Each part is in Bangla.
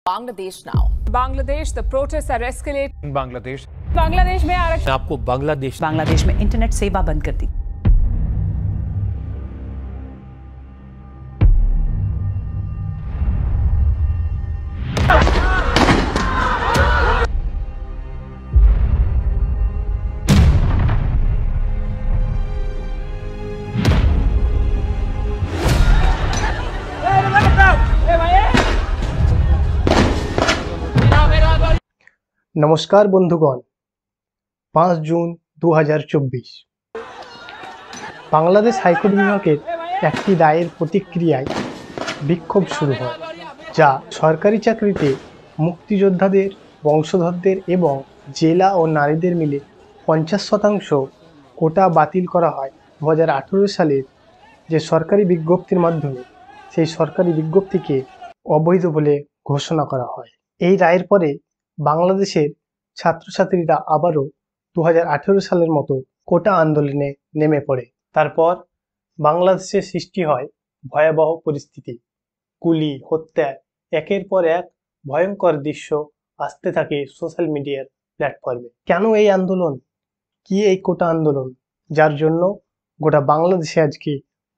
Bangladesh now. Bangladesh, the protests are escalating. Bangladesh में आरक्षण आपको बांग्लादेश में इंटरनेट सेवा बंद कर दी। नमस्कार बंधुगण 5 जून 2024 বাংলাদেশ হাইকোর্ট বিভাগের একটি রায়ের প্রতিক্রিয়ায় বিক্ষোভ শুরু হয়, যা সরকারি চাকরিতে মুক্তিযোদ্ধাদের বংশধরদের এবং জেলা ও নারীদের মিলে 50% কোটা বাতিল করা হয় 2018 সালের যে সরকারি বিজ্ঞপ্তির মাধ্যমে। সেই সরকারি বিজ্ঞপ্তিকে অবৈধ বলে ঘোষণা করা হয়। এই রায়ের পরে বাংলাদেশের ছাত্রছাত্রীরা আবারও 2018 সালের মতো কোটা আন্দোলনে নেমে পড়ে। তারপর বাংলাদেশে সৃষ্টি হয় ভয়াবহ পরিস্থিতি, গুলি, হত্যা, একের পর এক ভয়ঙ্কর দৃশ্য আসতে থাকে সোশ্যাল মিডিয়ার প্ল্যাটফর্মে। কেন এই আন্দোলন, কি এই কোটা আন্দোলন, যার জন্য গোটা বাংলাদেশে আজকে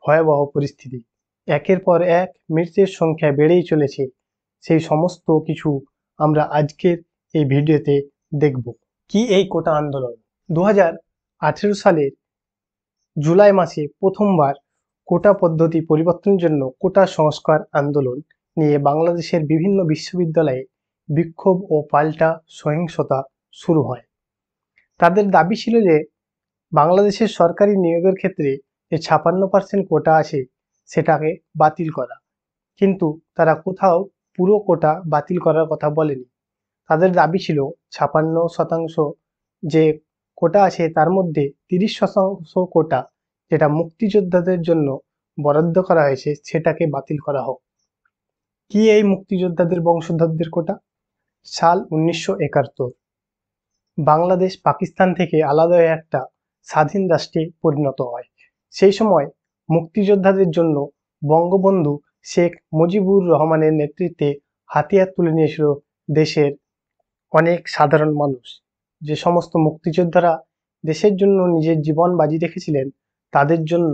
ভয়াবহ পরিস্থিতি, একের পর এক মৃতের সংখ্যা বেড়েই চলেছে, সেই সমস্ত কিছু আমরা আজকের এই ভিডিওতে দেখব। কি এই কোটা আন্দোলন? 2018 সালের জুলাই মাসে প্রথমবার কোটা পদ্ধতি পরিবর্তনের জন্য কোটা সংস্কার আন্দোলন নিয়ে বাংলাদেশের বিভিন্ন বিশ্ববিদ্যালয়ে বিক্ষোভ ও পাল্টা সহিংসতা শুরু হয়। তাদের দাবি ছিল যে বাংলাদেশের সরকারি নিয়োগের ক্ষেত্রে যে 56% কোটা আছে সেটাকে বাতিল করা, কিন্তু তারা কোথাও পুরো কোটা বাতিল করার কথা বলেনি। তাদের দাবি ছিল 56% যে কোটা আছে তার মধ্যে 30% কোটা যেটা মুক্তিযোদ্ধাদের জন্য বরাদ্দ করা হয়েছে সেটাকে বাতিল করা হোক। কি এই মুক্তিযোদ্ধাদের বংশধরদের কোটা? সাল 1971 বাংলাদেশ পাকিস্তান থেকে আলাদা হয়ে একটা স্বাধীন রাষ্ট্রে পরিণত হয়। সেই সময় মুক্তিযোদ্ধাদের জন্য বঙ্গবন্ধু শেখ মুজিবুর রহমানের নেতৃত্বে হাতিয়ার তুলে নিয়েছিল দেশের অনেক সাধারণ মানুষ। যে সমস্ত মুক্তিযোদ্ধারা দেশের জন্য নিজের জীবন বাজি রেখেছিলেন তাদের জন্য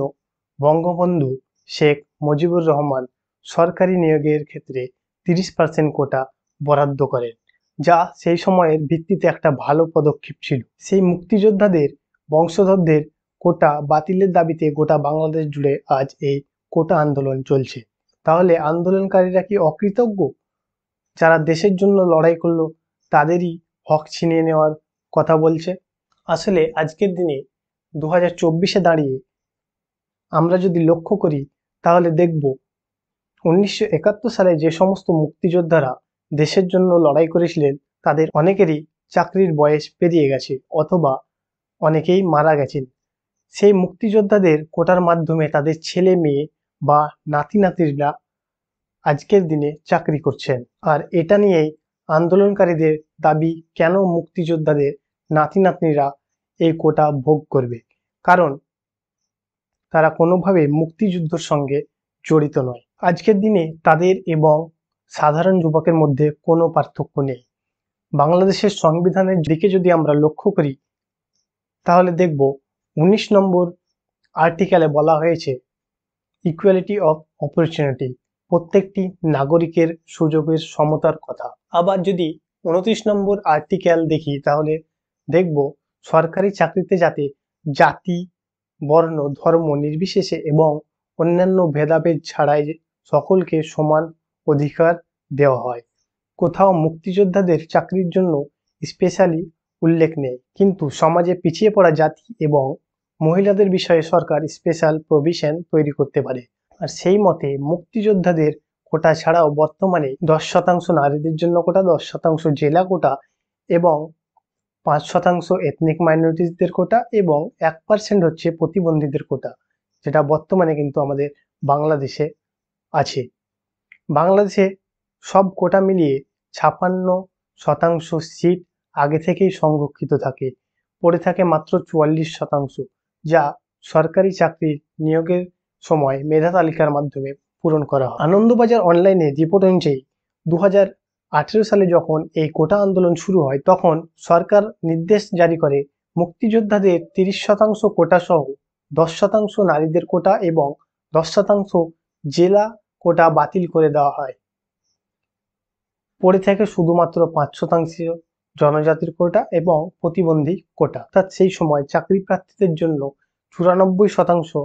বঙ্গবন্ধু শেখ মুজিবুর রহমান সরকারি নিয়োগের ক্ষেত্রে 30% কোটা বরাদ্দ করেন, যা সেই সময়ের ভিত্তিতে একটা ভালো পদক্ষেপ ছিল। সেই মুক্তিযোদ্ধাদের বংশধরদের কোটা বাতিলের দাবিতে গোটা বাংলাদেশ জুড়ে আজ এই কোটা আন্দোলন চলছে। তাহলে আন্দোলনকারীরা কি অকৃতজ্ঞ? যারা দেশের জন্য লড়াই করলো তাদেরই হক ছিনিয়ে নেওয়ার কথা বলছে? আসলে আজকের দিনে 2024-এ দাঁড়িয়ে আমরা যদি লক্ষ্য করি তাহলে দেখব 1971 সালে যে সমস্ত মুক্তিযোদ্ধারা দেশের জন্য লড়াই করেছিলেন তাদের অনেকেরই চাকরির বয়স পেরিয়ে গেছে অথবা অনেকেই মারা গেছেন। সেই মুক্তিযোদ্ধাদের কোটার মাধ্যমে তাদের ছেলে মেয়ে বা নাতি নাতিরা আজকের দিনে চাকরি করছেন। আর এটা নিয়েই আন্দোলনকারীদের দাবি, কেন মুক্তিযোদ্ধাদের নাতি নাতনিরা এই কোটা ভোগ করবে? কারণ তারা কোনোভাবে মুক্তিযুদ্ধের সঙ্গে জড়িত নয়। আজকের দিনে তাদের এবং সাধারণ যুবকের মধ্যে কোনো পার্থক্য নেই। বাংলাদেশের সংবিধানের দিকে যদি আমরা লক্ষ্য করি তাহলে দেখব 19 নম্বর আর্টিকেলে বলা হয়েছে ইকুয়ালিটি অফ অপরচুনিটি, প্রত্যেকটি নাগরিকের সুযোগের সমতার কথা। আবার যদি 29 নম্বর আর্টিকেল দেখি তাহলে দেখব সরকারি চাকরিতে যাতে জাতি, বর্ণ, ধর্ম নির্বিশেষে এবং অন্যান্য ভেদাভেদ ছাড়াই সকলকে সমান অধিকার দেওয়া হয়। কোথাও মুক্তিযোদ্ধাদের চাকরির জন্য স্পেশালি উল্লেখ নেই, কিন্তু সমাজে পিছিয়ে পড়া জাতি এবং মহিলাদের বিষয়ে সরকার স্পেশাল প্রভিশন তৈরি করতে পারে। আর সেই মতে মুক্তিযোদ্ধাদের কোটা ছাড়াও বর্তমানে 10% নারীদের জন্য কোটা, 10% জেলা কোটা এবং 5% এথনিক মাইনরিটিসদের কোটা এবং 1% হচ্ছে প্রতিবন্ধীদের কোটা, যেটা বর্তমানে কিন্তু আমাদের বাংলাদেশে আছে। বাংলাদেশে সব কোটা মিলিয়ে 56% সিট আগে থেকেই সংরক্ষিত থাকে, পড়ে থাকে মাত্র 44%, যা সরকারি চাকরির নিয়োগের সময় মেধা তালিকার মাধ্যমে পূরণ করা হয়। আনন্দবাজার অনলাইনে রিপোর্ট অনুযায়ী 2018 সালে যখন এই কোটা আন্দোলন শুরু হয় তখন সরকার নির্দেশ জারি করে মুক্তিযোদ্ধাদের 30% কোটা সহ 10% নারীদের কোটা এবং 10% জেলা কোটা বাতিল করে দেওয়া হয়। পড়ে থাকে শুধুমাত্র 5% জনজাতির কোটা এবং প্রতিবন্ধী কোটা। অর্থাৎ সেই সময় চাকরি প্রার্থীদের জন্য 94%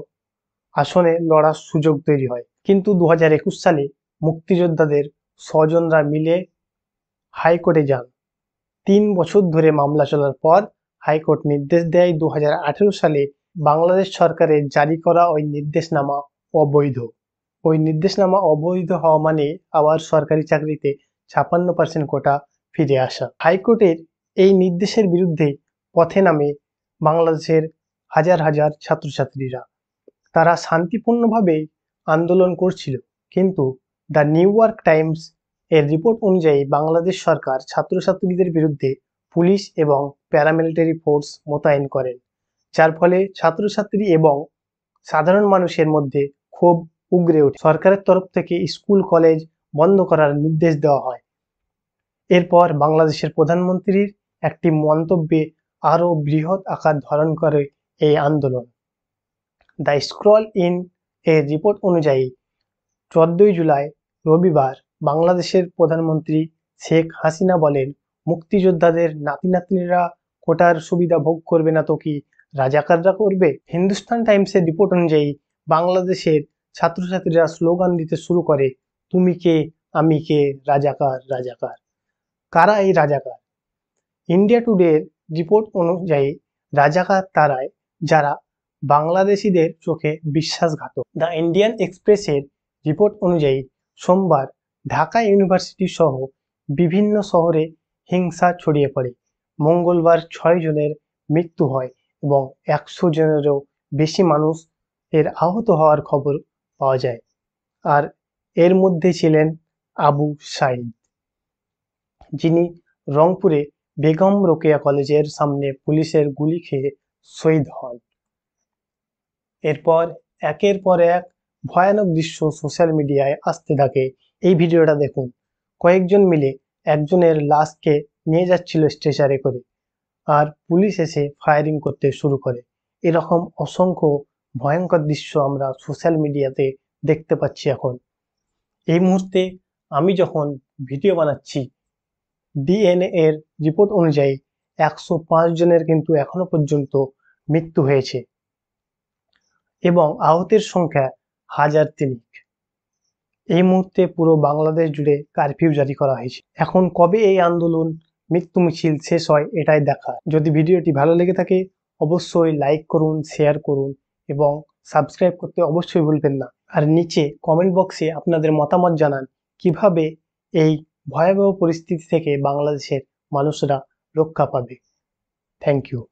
আসনে লড়ার সুযোগ তৈরি হয়। কিন্তু 2021 সালে মুক্তিযোদ্ধাদের স্বজনরা মিলে হাইকোর্টে যান। 3 বছর ধরে মামলা চলার পর হাইকোর্ট নির্দেশ দেয় 2018 সালে বাংলাদেশ সরকারের জারি করা ওই নির্দেশনামা অবৈধ। ওই নির্দেশনামা অবৈধ হওয়া মানে আবার সরকারি চাকরিতে 56% কোটা ফিরে আসা। হাইকোর্টের এই নির্দেশের বিরুদ্ধে পথে নামে বাংলাদেশের হাজার হাজার ছাত্রছাত্রীরা। তারা শান্তিপূর্ণভাবে আন্দোলন করছিল, কিন্তু দ্য নিউ ইয়র্ক টাইমস এর রিপোর্ট অনুযায়ী বাংলাদেশ সরকার ছাত্রছাত্রীদের বিরুদ্ধে পুলিশ এবং প্যারামিলিটারি ফোর্স মোতায়েন করেন, যার ফলে ছাত্রছাত্রী এবং সাধারণ মানুষের মধ্যে ক্ষোভ উগরে ওঠে। সরকারের তরফ থেকে স্কুল কলেজ বন্ধ করার নির্দেশ দেওয়া হয়। এরপর বাংলাদেশের প্রধানমন্ত্রীর একটি মন্তব্যে আরও বৃহৎ আকার ধারণ করে এই আন্দোলন। দ্য স্ক্রল ইন এর রিপোর্ট অনুযায়ী 14 জুলাই রবিবার বাংলাদেশের প্রধানমন্ত্রী শেখ হাসিনা বলেন, মুক্তিযোদ্ধাদের নাতি নাতনিরা কোটার সুবিধা ভোগ করবে না তো কি রাজাকাররা করবে? হিন্দুস্তান টাইমসের রিপোর্ট অনুযায়ী বাংলাদেশের ছাত্রছাত্রীরা স্লোগান দিতে শুরু করে, তুমি কে আমি কে, রাজাকার রাজাকার। কারা এই রাজাকার? ইন্ডিয়া টুডের রিপোর্ট অনুযায়ী রাজাকার তারাই যারা বাংলাদেশিদের চোখে বিশ্বাসঘাতক। দ্য ইন্ডিয়ান এক্সপ্রেসের রিপোর্ট অনুযায়ী সোমবার ঢাকা ইউনিভার্সিটি সহ বিভিন্ন শহরে হিংসা ছড়িয়ে পড়ে। মঙ্গলবার 6 জনের মৃত্যু হয় এবং 100 জনেরও বেশি মানুষ এর আহত হওয়ার খবর পাওয়া যায়। আর এর মধ্যে ছিলেন আবু সাইদ, যিনি রংপুরে বেগম রোকেয়া কলেজের সামনে পুলিশের গুলি খেয়ে শহীদ হন। এরপর একের পর এক ভয়ানক দৃশ্য সোশ্যাল মিডিয়ায় আসতে থাকে। এই ভিডিওটা দেখুন, কয়েকজন মিলে একজনের লাশকে নিয়ে যাচ্ছিল স্ট্রেচারে করে, আর পুলিশ এসে ফায়ারিং করতে শুরু করে। এরকম অসংখ্য ভয়ঙ্কর দৃশ্য আমরা সোশ্যাল মিডিয়াতে দেখতে পাচ্ছি এখন। এই মুহূর্তে আমি যখন ভিডিও বানাচ্ছি, ডিএনএ এর রিপোর্ট অনুযায়ী 105 জনের কিন্তু এখনো পর্যন্ত মৃত্যু হয়েছে এবং আহতের সংখ্যা 1003। এই মুহূর্তে পুরো বাংলাদেশ জুড়ে কারফিউ জারি করা হয়েছে। এখন কবে এই আন্দোলন মৃত্যু মিছিল শেষ হয় এটাই দেখা। যদি ভিডিওটি ভালো লেগে থাকে অবশ্যই লাইক করুন, শেয়ার করুন এবং সাবস্ক্রাইব করতে অবশ্যই ভুলবেন না। আর নিচে কমেন্ট বক্সে আপনাদের মতামত জানান কিভাবে এই ভয়াবহ পরিস্থিতি থেকে বাংলাদেশের মানুষরা রক্ষা পাবে। Thank you.